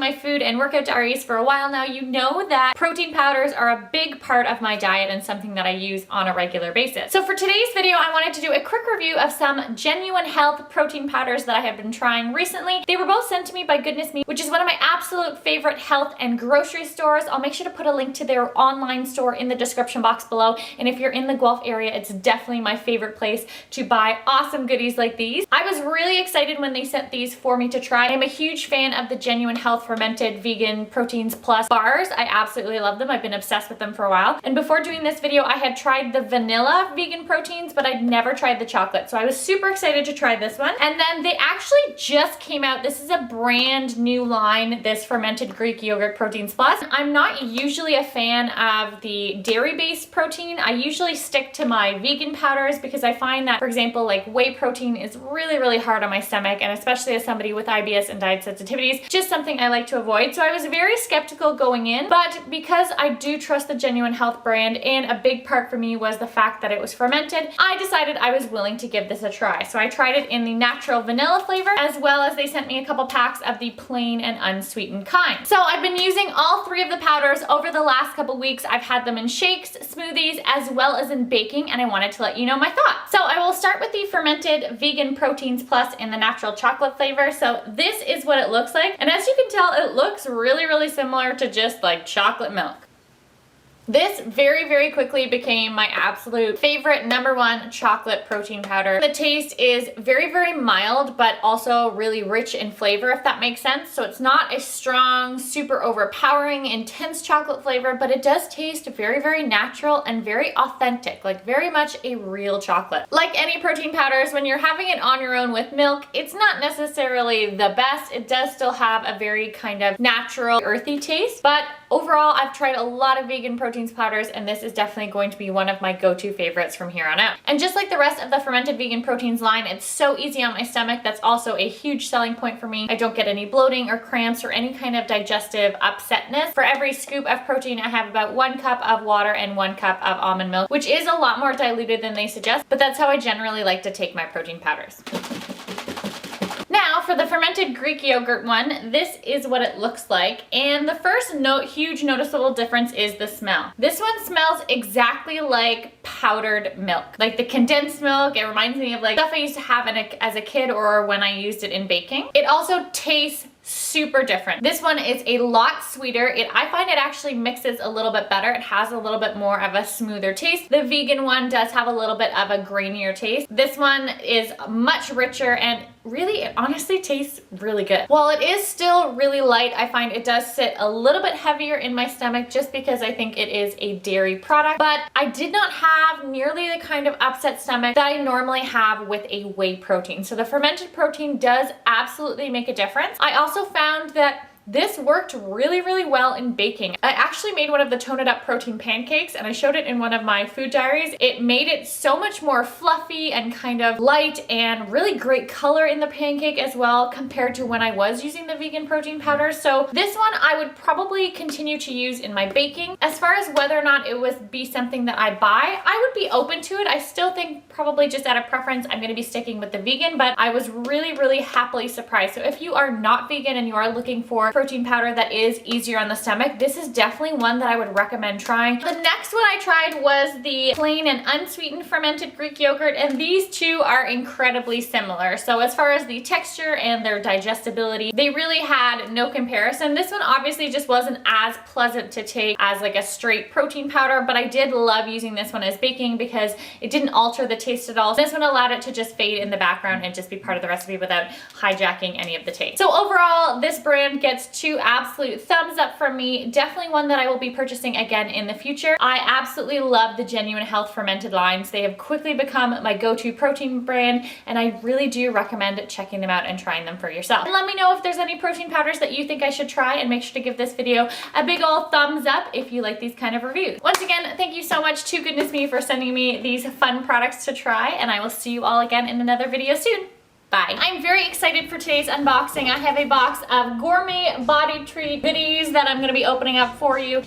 my food and workout diaries for a while now, you know that protein powders are a big part of my diet and something that I use on a regular basis. So for today's video, I wanted to do a quick review of some Genuine Health protein powders that I have been trying recently. They were both sent to me by Goodness Me, which is one of my absolute favorite health and grocery stores. I'll make sure to put a link to their online store in the description box below. And if you're in the Guelph area, it's definitely my favorite place to buy awesome goodies like these. I was really excited when they sent these for me to try. I'm a huge fan of the Genuine Health Fermented Vegan Proteins Plus bars. I absolutely love them. I've been obsessed with them for a while. And before doing this video, I had tried the vanilla vegan proteins, but I'd never tried the chocolate. So I was super excited to try this one. And then they actually just came out. This is a brand new line, this Fermented Greek Yogurt Proteins Plus. I'm not usually a fan of the dairy-based protein. I usually stick to my vegan powders because I find that, for example, like whey protein is really hard on my stomach, and especially as somebody with IBS and diet sensitivities, just something I like to avoid. So I was very skeptical going in, but because I do trust the Genuine Health brand, and a big part for me was the fact that it was fermented, I decided I was willing to give this a try. So I tried it in the natural vanilla flavor, as well as they sent me a couple packs of the plain and unsweetened kind. So I've been using all three of the powders over the last couple weeks. I've had them in shakes, smoothies, as well as in baking, and I wanted to let you know my thoughts. So I will start with the Fermented Vegan Proteins Plus in the natural chocolate flavor. So this is what it looks like, and as you can tell, it looks really similar to just like chocolate milk. This very quickly became my absolute favorite #1 chocolate protein powder. The taste is very mild, but also really rich in flavor, if that makes sense. So it's not a strong, super overpowering, intense chocolate flavor, but it does taste very natural and very authentic, like very much a real chocolate. Like any protein powders, when you're having it on your own with milk, it's not necessarily the best. It does still have a very kind of natural, earthy taste, but overall, I've tried a lot of vegan proteins powders, and this is definitely going to be one of my go-to favorites from here on out. And just like the rest of the Fermented Vegan Proteins line, it's so easy on my stomach. That's also a huge selling point for me. I don't get any bloating or cramps or any kind of digestive upsetness. For every scoop of protein, I have about 1 cup of water and 1 cup of almond milk, which is a lot more diluted than they suggest, but that's how I generally like to take my protein powders. Now for the Fermented Greek Yogurt one, this is what it looks like. And the first huge noticeable difference is the smell. This one smells exactly like powdered milk, like the condensed milk. It reminds me of like stuff I used to have as a kid or when I used it in baking. It also tastes super different. This one is a lot sweeter. I find it actually mixes a little bit better. It has a little bit more of a smoother taste. The vegan one does have a little bit of a grainier taste. This one is much richer, and really, it honestly tastes really good. While it is still really light, I find it does sit a little bit heavier in my stomach just because I think it is a dairy product, but I did not have nearly the kind of upset stomach that I normally have with a whey protein. So the fermented protein does absolutely make a difference. I also found that this worked really well in baking. I actually made one of the Tone It Up protein pancakes, and I showed it in one of my food diaries. It made it so much more fluffy and kind of light, and really great color in the pancake as well compared to when I was using the vegan protein powder. So this one I would probably continue to use in my baking. As far as whether or not it would be something that I buy, I would be open to it. I still think probably just out of preference I'm going to be sticking with the vegan, but I was really happily surprised. So if you are not vegan and you are looking for protein powder that is easier on the stomach, this is definitely one that I would recommend trying. The next one I tried was the plain and unsweetened fermented Greek yogurt, and these two are incredibly similar. So as far as the texture and their digestibility, they really had no comparison. This one obviously just wasn't as pleasant to take as like a straight protein powder, but I did love using this one as baking because it didn't alter the taste at all. This one allowed it to just fade in the background and just be part of the recipe without hijacking any of the taste. So overall, this brand gets 2 absolute thumbs up from me. Definitely one that I will be purchasing again in the future. I absolutely love the Genuine Health fermented lines. They have quickly become my go-to protein brand, and I really do recommend checking them out and trying them for yourself. And let me know if there's any protein powders that you think I should try, and make sure to give this video a big old thumbs up if you like these kind of reviews. Once again, thank you so much to Goodness Me for sending me these fun products to try, and I will see you all again in another video soon. Bye. I'm very excited for today's unboxing. I have a box of gourmet body treat goodies that I'm going to be opening up for you.